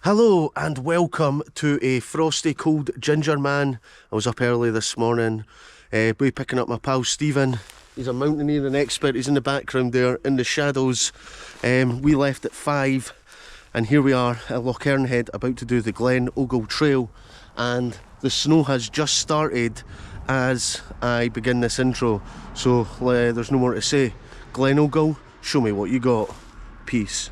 Hello and welcome to a frosty cold Gingerman. I was up early this morning, picking up my pal Stephen. He's a mountaineering expert, he's in the background there in the shadows. We left at 5 and here we are at Lochernhead about to do the Glenogle trail, and the snow has just started as I begin this intro, so there's no more to say. Glenogle, show me what you got. Peace.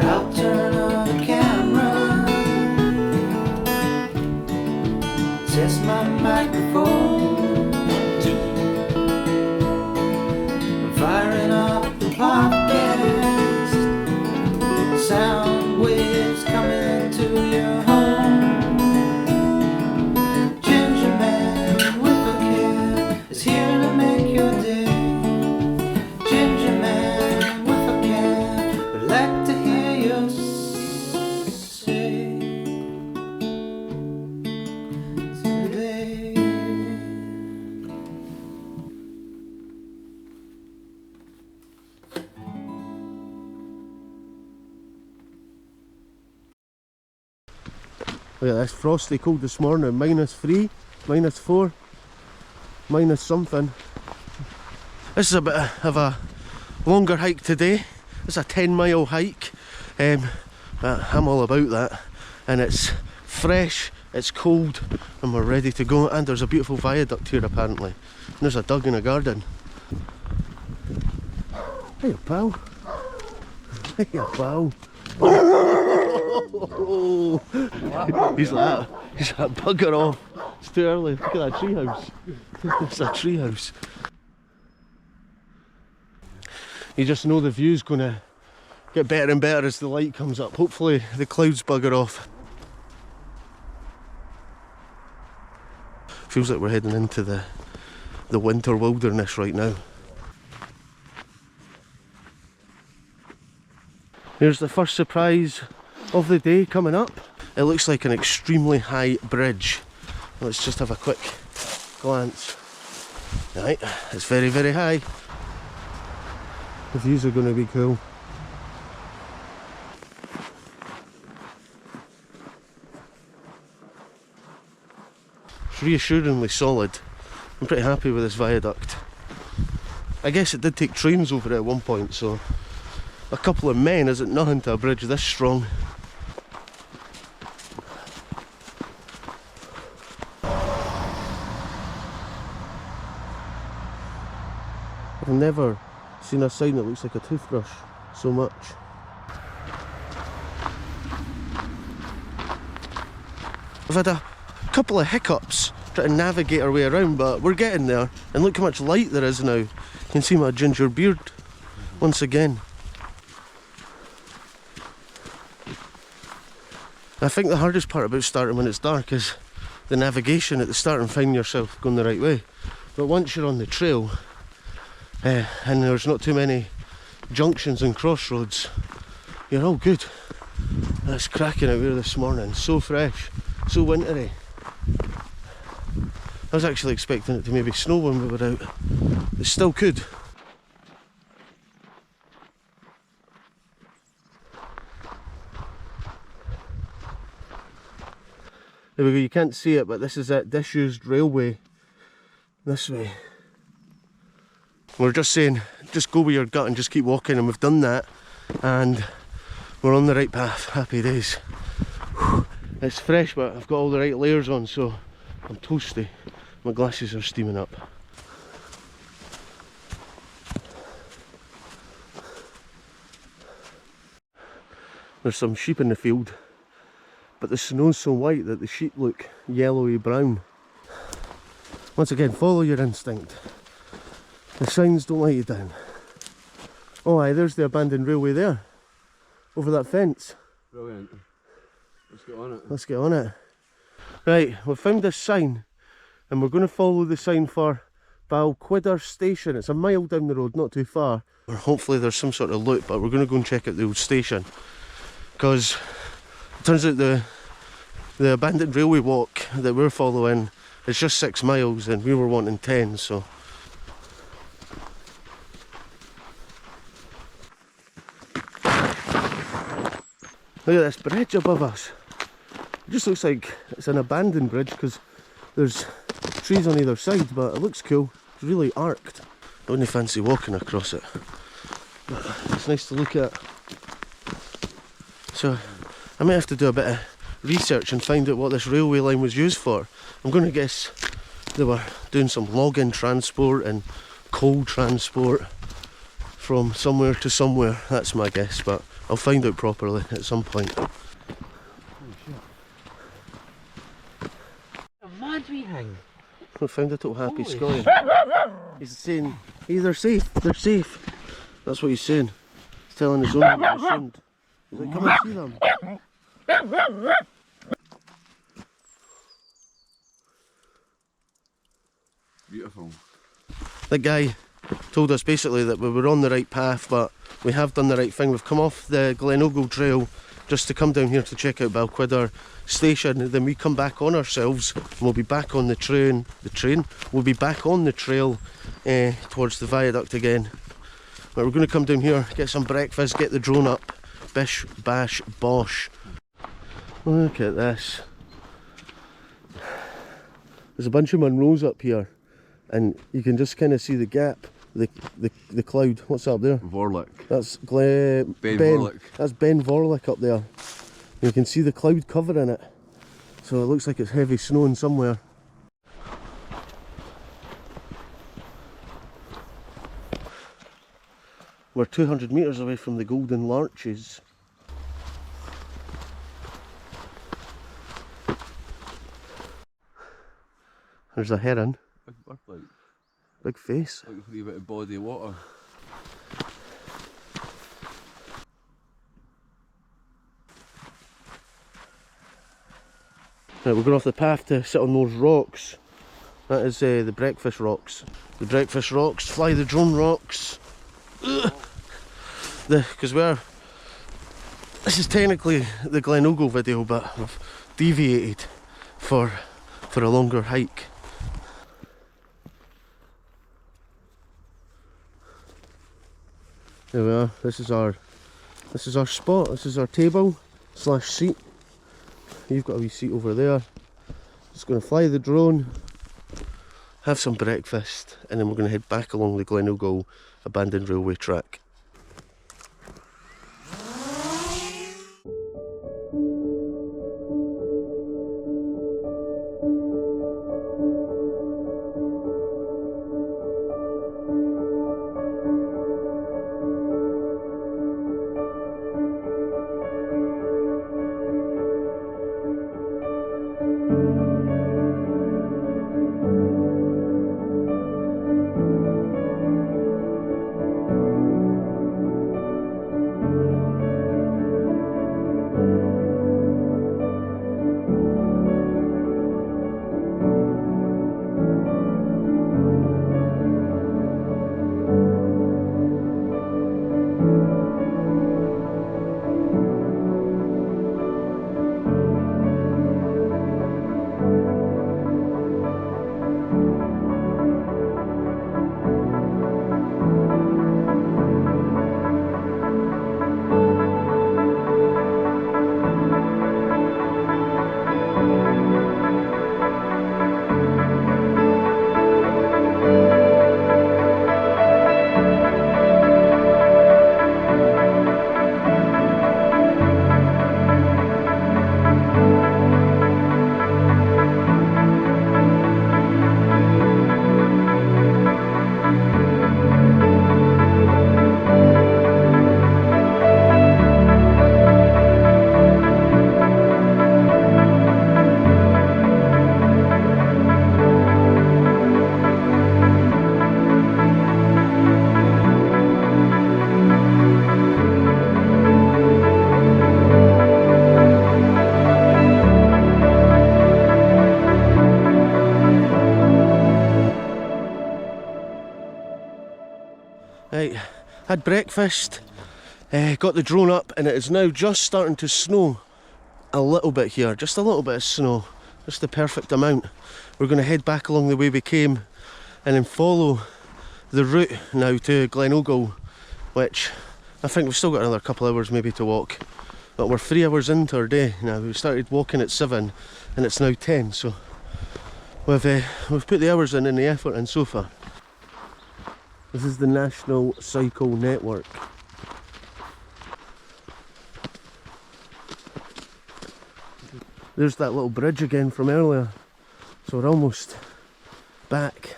I'll turn on the camera, test my microphone, I'm firing up the podcast, sound waves coming to your home. Gingerman with a cam is here to make your day. Gingerman with a cam, would like to hear you say today. Look at this, frosty cold this morning, -3, -4, minus something. This is a bit of a longer hike today. It's a 10-mile hike, but I'm all about that. And it's fresh, it's cold, and we're ready to go. And there's a beautiful viaduct here apparently. And there's a dug in a garden. Hey pal. Hey pal. He's like, bugger off. It's too early. Look at that treehouse. It's a treehouse. You just know the view's gonna get better and better as the light comes up. Hopefully the clouds bugger off. Feels like we're heading into the winter wilderness right now. Here's the first surprise of the day coming up. It looks like an extremely high bridge. Let's just have a quick glance. Right, it's very, very high. The views are going to be cool. It's reassuringly solid. I'm pretty happy with this viaduct. I guess it did take trains over it at one point, so a couple of men isn't nothing to a bridge this strong. I've never seen a sign that looks like a toothbrush so much. We've had a couple of hiccups trying to navigate our way around, but we're getting there. And look how much light there is now. You can see my ginger beard once again. I think the hardest part about starting when it's dark is the navigation at the start and finding yourself going the right way. But once you're on the trail, and there's not too many junctions and crossroads, you're all good. And it's cracking out here this morning, so fresh, so wintry. I was actually expecting it to maybe snow when we were out. It still could. There we go, you can't see it, but this is that disused railway this way. We're just saying, just go with your gut and just keep walking, and we've done that, and we're on the right path. Happy days. Whew. It's fresh, but I've got all the right layers on, so I'm toasty. My glasses are steaming up. There's some sheep in the field, but the snow's so white that the sheep look yellowy brown. Once again, follow your instinct. The signs don't let you down. Oh aye, there's the abandoned railway there, over that fence. Brilliant. Let's get on it. Let's get on it. Right, we've found this sign and we're going to follow the sign for Balquidder Station. It's a mile down the road, not too far. Or hopefully there's some sort of loop, but we're going to go and check out the old station, because it turns out the abandoned railway walk that we're following is just 6 miles and we were wanting 10, so Look at this bridge above us. It just looks like it's an abandoned bridge because there's trees on either side, but it looks cool. It's really arced. I wouldn't fancy walking across it, but it's nice to look at. So I might have to do a bit of research and find out what this railway line was used for. I'm going to guess they were doing some logging transport and coal transport from somewhere to somewhere. That's my guess, but I'll find out properly at some point. A mad wee thing. I found a little happy Scotty. He's saying, hey, they're safe, they're safe. That's what he's saying. He's telling his owner that they shouldn't. He's like, come and see them. Beautiful. That guy told us basically that we were on the right path, but we have done the right thing. We've come off the Glenogle trail just to come down here to check out Balquidder station. Then we come back on ourselves and we'll be back on the train. We'll be back on the trail towards the viaduct again. But we're going to come down here, get some breakfast, get the drone up. Bish, bash, bosh. Look at this. There's a bunch of Munros up here, and you can just kind of see the gap, the cloud. What's up there? Vorlich. That's Ben Vorlich. That's Ben Vorlich up there. You can see the cloud covering it, so it looks like it's heavy snowing somewhere. We're 200 metres away from the Golden Larches. There's a heron. Big bird like. Big face. Looking for a wee bit of body of water. Right, we're going off the path to sit on those rocks. That is the breakfast rocks. The breakfast rocks, fly the drone rocks. Because this is technically the Glenogle video, but we've deviated for a longer hike. There we are. This is our spot. This is our table / seat. You've got a wee seat over there. Just going to fly the drone, have some breakfast, and then we're going to head back along the Glenogle abandoned railway track. Right, had breakfast, got the drone up, and it is now just starting to snow a little bit here, just a little bit of snow, just the perfect amount. We're going to head back along the way we came and then follow the route now to Glenogle, which I think we've still got another couple hours maybe to walk, But we're 3 hours into our day now. We started walking at 7 and it's now 10, so we've put the hours in and the effort in so far. This is the National Cycle Network. There's that little bridge again from earlier, so we're almost back.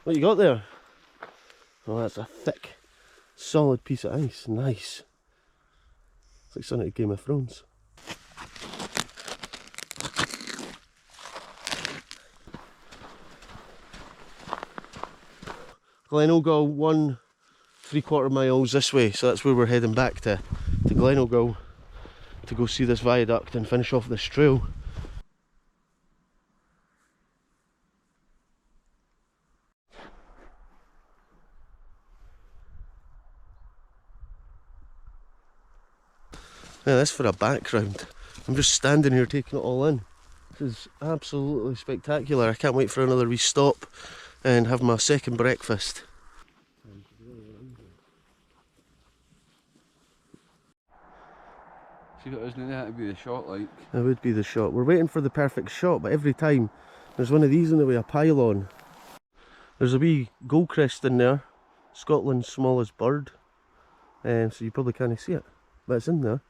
What you got there? Oh, that's a thick, solid piece of ice. Nice. It's like something out of Game of Thrones. Glenogle, 1 3/4 miles this way, so that's where we're heading back to Glenogle to go see this viaduct and finish off this trail. Now this for a background. I'm just standing here taking it all in. This is absolutely spectacular. I can't wait for another wee stop and have my second breakfast. See what isn't that to be the shot like? That would be the shot. We're waiting for the perfect shot, but every time there's one of these in the way, a pylon. There's a wee goldcrest in there, Scotland's smallest bird, so you probably can't see it, but it's in there.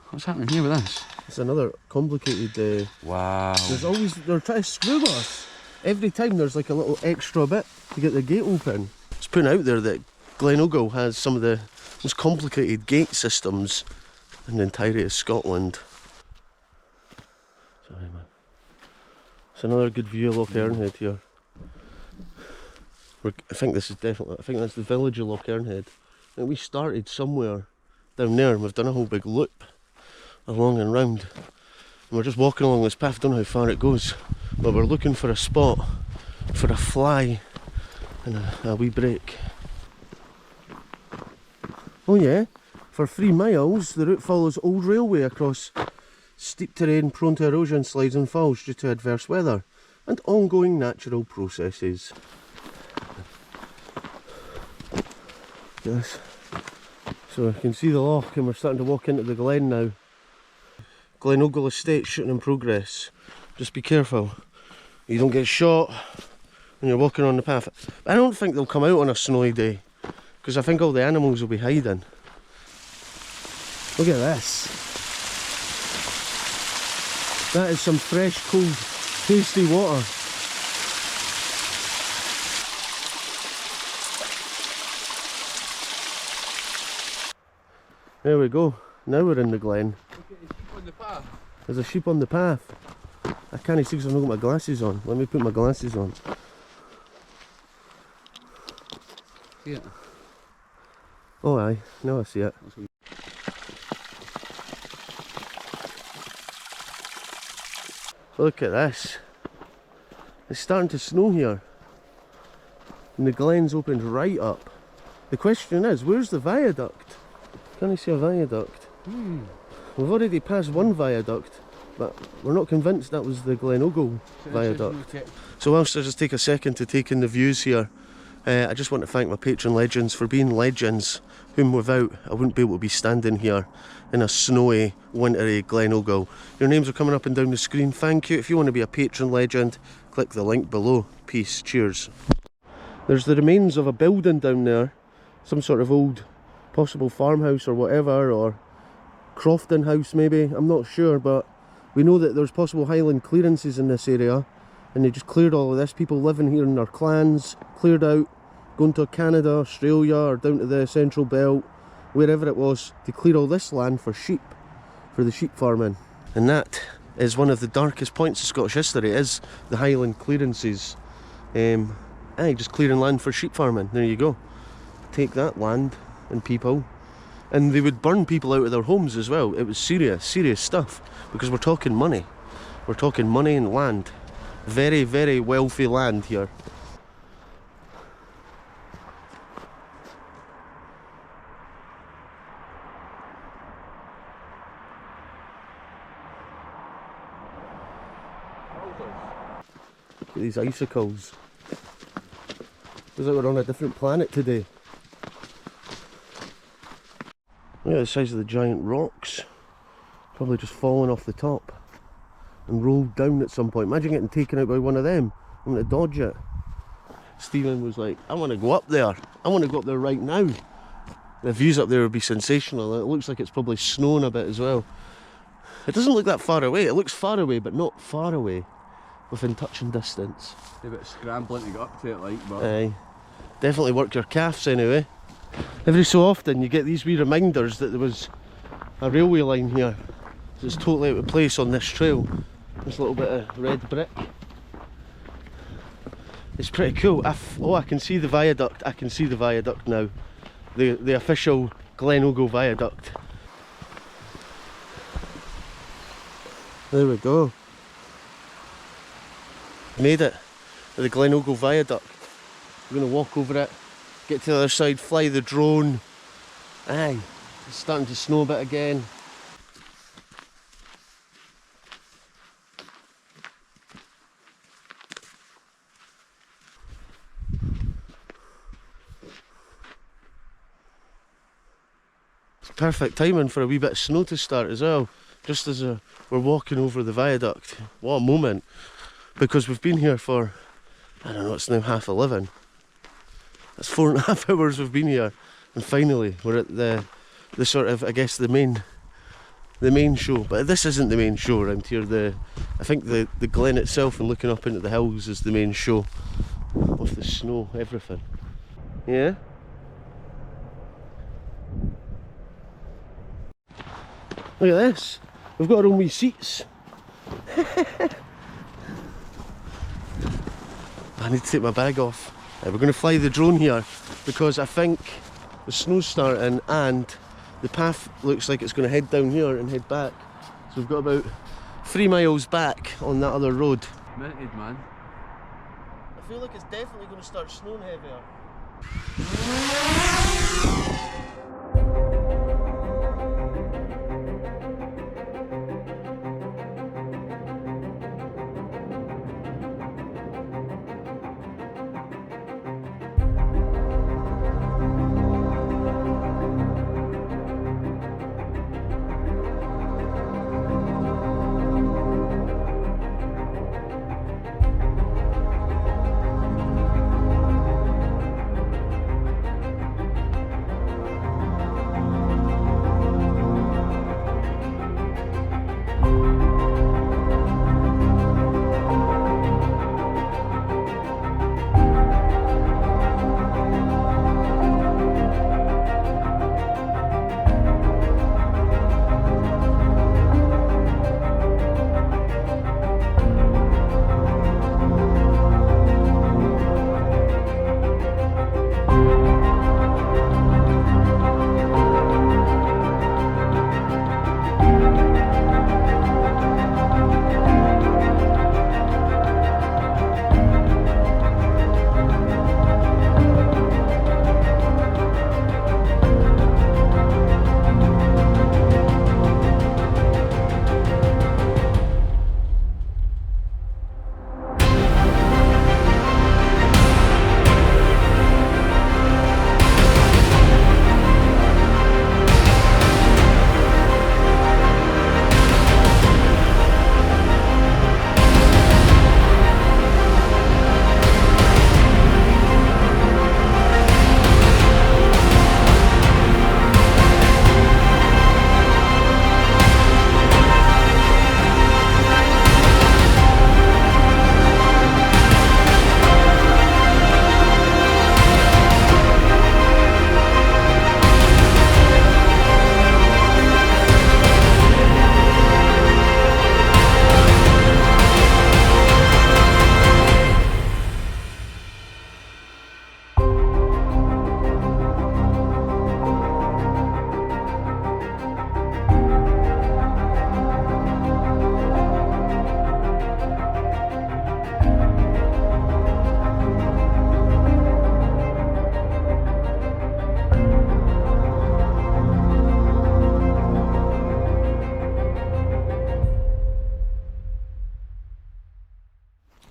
What's happening here with this? It's another complicated. Wow. They're trying to screw us. Every time there's like a little extra bit to get the gate open. It's putting out there that Glenogle has some of the most complicated gate systems in the entirety of Scotland. Sorry, man. It's another good view of Loch Ernhead here. I think this is definitely, I think that's the village of Loch Ernhead. And we started somewhere down there and we've done a whole big loop along and round. And we're just walking along this path, don't know how far it goes, but we're looking for a spot for a fly and a wee break. Oh yeah, for 3 miles the route follows old railway across steep terrain prone to erosion, slides and falls due to adverse weather and ongoing natural processes. Yes. So you can see the loch and we're starting to walk into the glen now. Glenogle Estate shooting in progress. Just be careful you don't get shot when you're walking on the path. I don't think they'll come out on a snowy day because I think all the animals will be hiding. Look at this. That is some fresh, cold, tasty water. There we go. Now we're in the glen. There's a sheep on the path. I can't see because I've not got my glasses on. Let me put my glasses on. See it? Oh aye, now I see it. Look at this. It's starting to snow here. And the glen's opened right up. The question is, where's the viaduct? Can I see a viaduct? We've already passed one viaduct, but we're not convinced that was the Glenogle Viaduct. So whilst I just take a second to take in the views here, I just want to thank my patron legends for being legends, whom without I wouldn't be able to be standing here in a snowy, wintry Glenogle. Your names are coming up and down the screen. Thank you. If you want to be a patron legend, click the link below. Peace. Cheers. There's the remains of a building down there, some sort of old possible farmhouse or whatever, or Crofton House maybe, I'm not sure, but we know that there's possible Highland clearances in this area and they just cleared all of this. People living here in their clans, cleared out, going to Canada, Australia or down to the Central Belt, wherever it was, to clear all this land for sheep, for the sheep farming. And that is one of the darkest points of Scottish history, is the Highland clearances. Just clearing land for sheep farming, there you go. Take that land and people. And they would burn people out of their homes as well. It was serious, serious stuff, because we're talking money. We're talking money and land. Very, very wealthy land here. Look at these icicles. Feels like we're on a different planet today. Look at the size of the giant rocks. Probably just fallen off the top and rolled down at some point. Imagine getting taken out by one of them. I'm going to dodge it. Stephen was like, I want to go up there. I want to go up there right now. The views up there would be sensational. It looks like it's probably snowing a bit as well. It doesn't look that far away. It looks far away, but not far away. Within touching distance. A bit scrambling to get up to it, like, but... Aye. Definitely work your calves anyway. Every so often you get these wee reminders that there was a railway line here. It's totally out of place on this trail. This little bit of red brick. It's pretty cool. Oh, I can see the viaduct. I can see the viaduct now. The official Glenogle Viaduct. There we go. Made it to the Glenogle Viaduct. We're going to walk over it, get to the other side, fly the drone. Aye, it's starting to snow a bit again. It's perfect timing for a wee bit of snow to start as well, just as we're walking over the viaduct. What a moment. Because we've been here for, I don't know, it's now 11:30. That's 4.5 hours we've been here, and finally we're at the sort of, I guess, the main show. But this isn't the main show around here. I think the glen itself and looking up into the hills is the main show. With the snow, everything. Yeah. Look at this. We've got our own wee seats. I need to take my bag off. We're going to fly the drone here because I think the snow's starting and the path looks like it's going to head down here and head back. So we've got about 3 miles back on that other road. Minted, man. I feel like it's definitely going to start snowing heavier.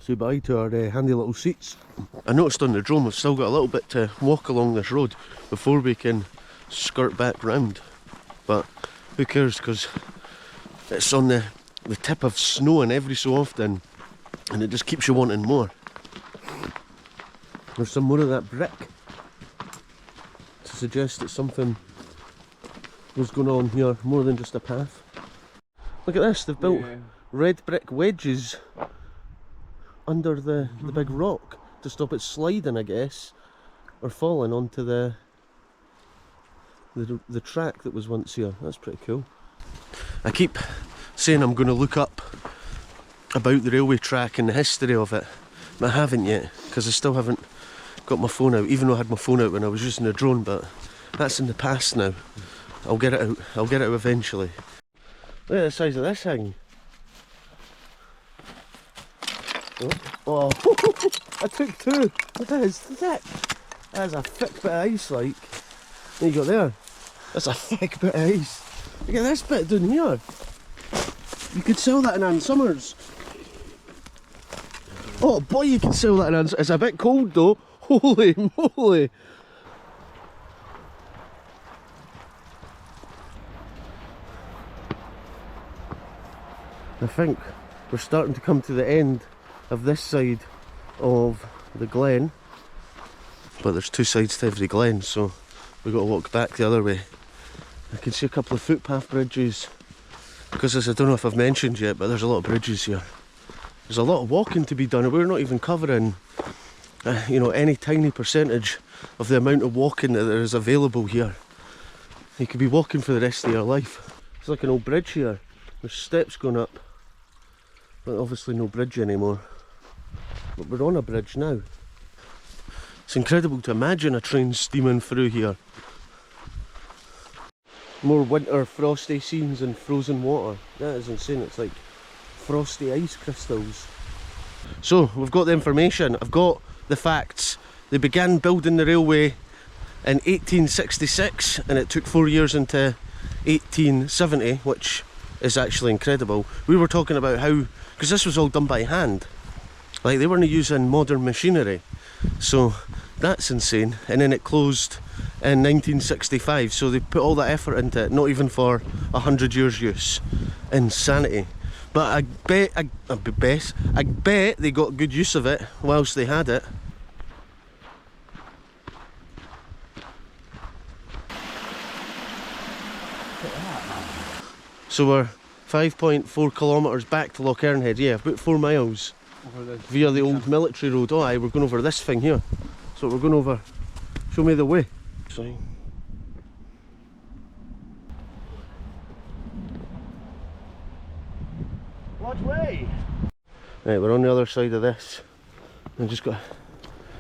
Say bye to our handy little seats. I noticed on the drone we've still got a little bit to walk along this road before we can skirt back round. but who cares, because it's on the tip of snowing every so often, and it just keeps you wanting more. There's some more of that brick to suggest that something was going on here, more than just a path. Look at this, they've built red brick wedges under the big rock to stop it sliding, I guess, or falling onto the track that was once here. That's pretty cool. I keep saying I'm going to look up about the railway track and the history of it, but I haven't yet, because I still haven't got my phone out, even though I had my phone out when I was using the drone, but that's in the past now. I'll get it out. I'll get it out eventually. Look at the size of this thing. Oh, I took two. That is thick. That is a thick bit of ice, like. There you go there. That's a thick bit of ice. Look at this bit down here. You could sell that in Ann Summers. Oh boy, you could sell that in Ann Summers. It's a bit cold though. Holy moly. I think we're starting to come to the end of this side of the glen, but there's two sides to every glen, so we've got to walk back the other way. I can see a couple of footpath bridges, because as I don't know if I've mentioned yet, but there's a lot of bridges here. There's a lot of walking to be done, and we're not even covering you know, any tiny percentage of the amount of walking that there is available here. You could be walking for the rest of your life. It's like an old bridge here. There's steps going up, but obviously no bridge anymore. But we're on a bridge now. It's incredible to imagine a train steaming through here. More winter frosty scenes and frozen water. That is insane. It's like frosty ice crystals. So we've got the information. I've got the facts. They began building the railway in 1866, and it took 4 years into 1870, which is actually incredible. We were talking about how, because this was all done by hand, like they weren't using modern machinery, so that's insane. And then it closed in 1965, so they put all that effort into it, not even for 100 years use. Insanity. But I bet they got good use of it whilst they had it. So we're 5.4 kilometres back to Lochernhead, yeah, about 4 miles via the old military road. Oh aye, we're going over this thing here. So we're going over. Show me the way. Sorry. What way? Right, we're on the other side of this. I've just got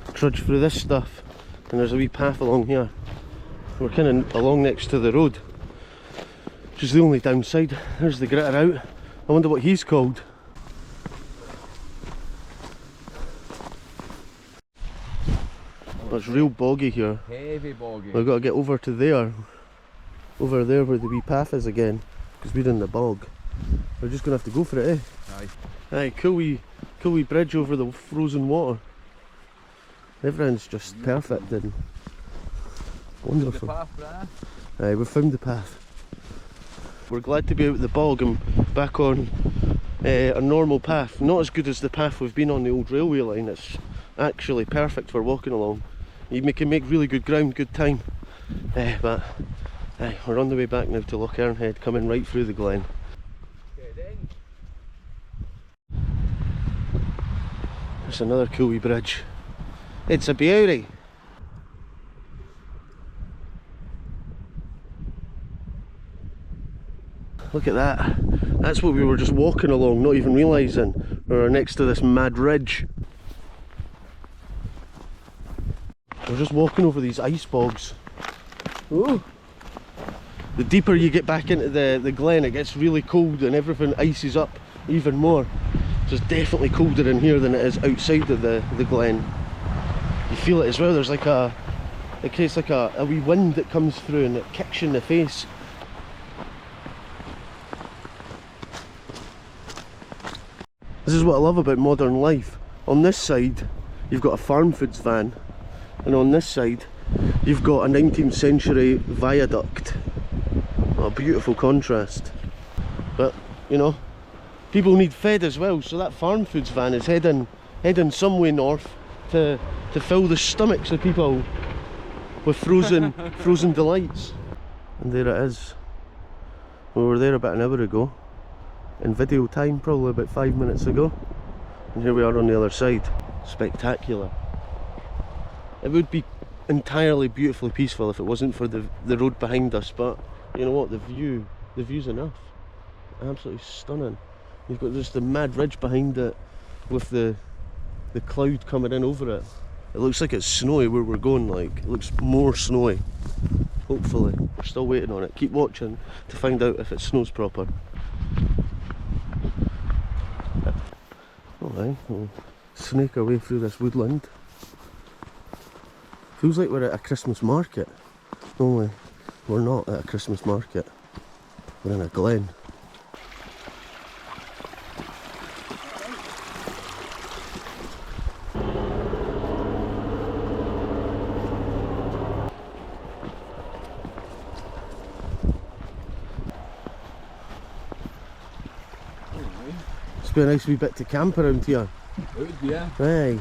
to trudge through this stuff, and there's a wee path along here. We're kind of along next to the road, which is the only downside. There's the gritter out. I wonder what he's called. Oh, it's real boggy here. Heavy boggy. We've got to get over to there. Over there where the wee path is again, because we're in the bog. We're just going to have to go for it, eh? Aye. Aye, cool wee bridge over the frozen water. Everything's just perfect and wonderful. The path, Brian. Aye, we've found the path. We're glad to be out of the bog and back on a normal path. Not as good as the path we've been on the old railway line. It's actually perfect for walking along. You can make really good ground, good time. But we're on the way back now to Lochernhead, coming right through the glen. There's another cool wee bridge. It's a beauty. Look at that. That's what we were just walking along, not even realising we were next to this mad ridge. We're just walking over these ice bogs. Ooh. The deeper you get back into the glen, it gets really cold and everything ices up even more. So it's definitely colder in here than it is outside of the glen. You feel it as well. There's like it creates like a wee wind that comes through and it kicks you in the face. This is what I love about modern life. On this side you've got a farm foods van, and on this side you've got a 19th century viaduct. Oh, What a beautiful contrast. But, you know, people need fed as well, so that farm foods van is heading some way north to fill the stomachs of people with frozen delights. And there it is. We were there about an hour ago. In video time, probably about 5 minutes ago. And here we are on the other side. Spectacular. It would be entirely beautifully peaceful if it wasn't for the road behind us, but you know what, the view's enough. Absolutely stunning. You've got just the mad ridge behind it with the cloud coming in over it. It looks like it's snowy where we're going, like. It looks more snowy. Hopefully. We're still waiting on it. Keep watching to find out if it snows proper. Alright, we'll snake our way through this woodland. Feels like we're at a Christmas market. Only we're not at a Christmas market. We're in a glen. It's been a nice wee bit to camp around here. It would be, yeah. Aye.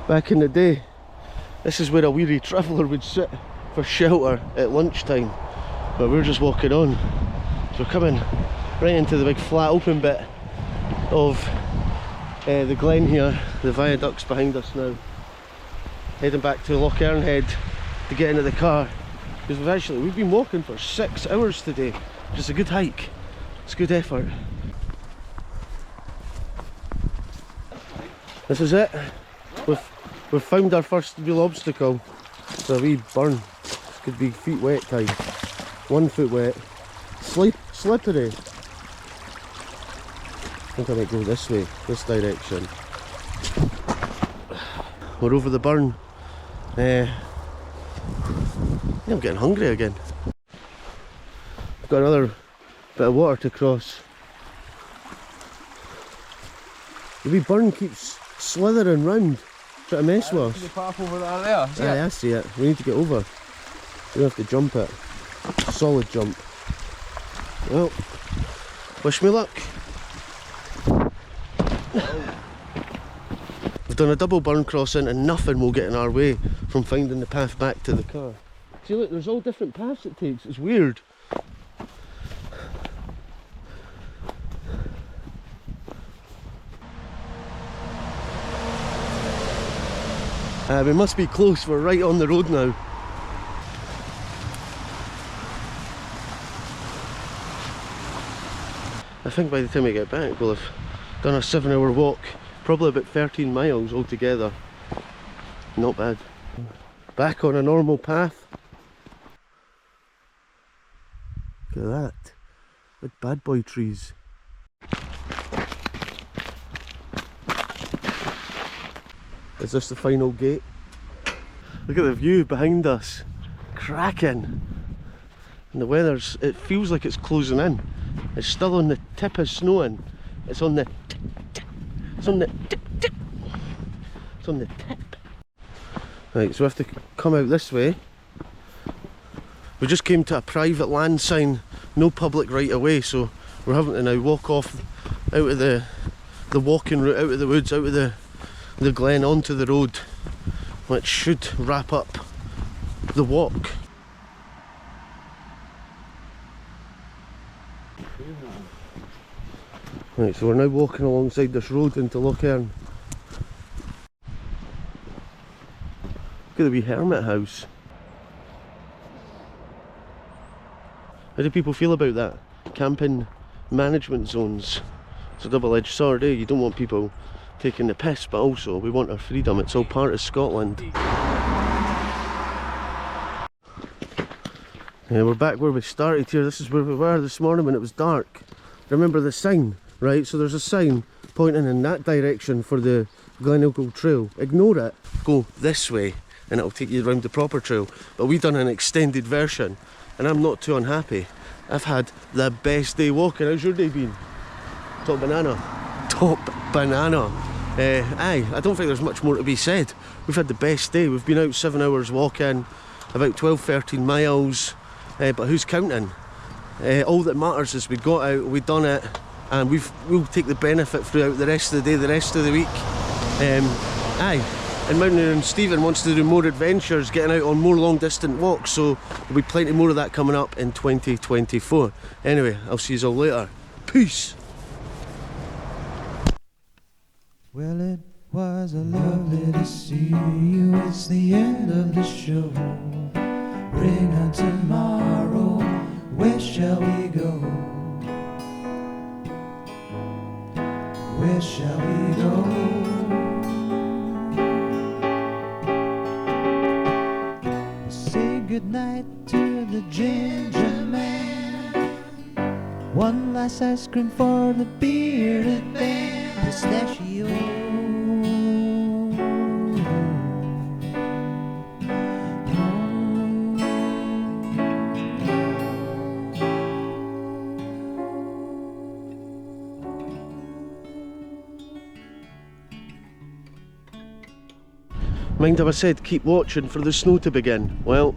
Back in the day, this is where a weary traveller would sit for shelter at lunchtime. But we're just walking on. So we're coming right into the big flat open bit of the glen here. The viaduct's behind us now. Heading back to Loch Ernhead to get into the car. Because we've been walking for 6 hours today. Which is a good hike. It's good effort. This is it. We've found our first real obstacle. It's a wee burn. This could be feet wet time. 1 foot wet. Slippery. I think I might go this way, this direction. We're over the burn. I'm getting hungry again. I've got another bit of water to cross. The wee burn keeps slithering round, trying to mess with us. The path over there. Aye, I see it. We need to get over. We have to jump it. Solid jump. Well, wish me luck. We've done a double burn crossing and nothing will get in our way from finding the path back to the car. See, look, there's all different paths it takes. It's weird. We must be close, we're right on the road now. I think by the time we get back we'll have done a 7-hour walk, probably about 13 miles altogether. Not bad. Back on a normal path. Look at that. Big bad boy trees. Is this the final gate? Look at the view behind us. Cracking. And the weather's, it feels like it's closing in. It's still on the tip of snowing. It's on the tip. It's on the tip. It's on the tip. Right, so we have to come out this way. We just came to a private land sign, no public right of way, so we're having to now walk off out of the walking route, out of the woods, out of the glen onto the road, which should wrap up the walk. Right, so we're now walking alongside this road into Loch Ern. Look at the wee hermit house. How do people feel about that? Camping management zones. It's a double-edged sword, eh? You don't want people taking the piss, but also we want our freedom. It's all part of Scotland. Yeah, we're back where we started here. This is where we were this morning when it was dark. Remember the sign, right? So there's a sign pointing in that direction for the Glenogle trail. Ignore it. Go this way and it'll take you around the proper trail. But we've done an extended version and I'm not too unhappy. I've had the best day walking. How's your day been? Top banana. Top banana. Aye, I don't think there's much more to be said. We've had the best day. We've been out 7 hours walking, about 12-13 miles. but who's counting? All that matters is we got out, we done it, and we'll take the benefit throughout the rest of the day, the rest of the week. Aye, and Mountaineer and Stephen wants to do more adventures, getting out on more long distant walks, so there'll be plenty more of that coming up in 2024. Anyway, I'll see you all later. Peace! Well, it was a lovely to see you. It's the end of the show. Ring on tomorrow. Where shall we go? Where shall we go? Say goodnight to the Gingerman. One last ice cream for the bearded band. Pistachio. Mind if I said keep watching for the snow to begin? Well,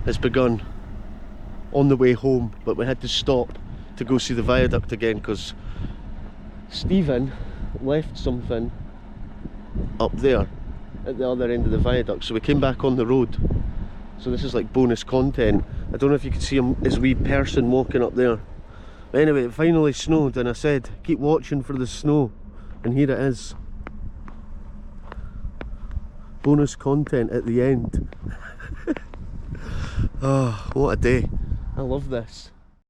it's begun on the way home, but we had to stop to go see the viaduct again because Stephen left something up there at the other end of the viaduct, so we came back on the road. So this is like bonus content. I don't know if you can see him, his wee person walking up there. But anyway, it finally snowed and I said keep watching for the snow, and here it is. Bonus content at the end. Oh, what a day. I love this.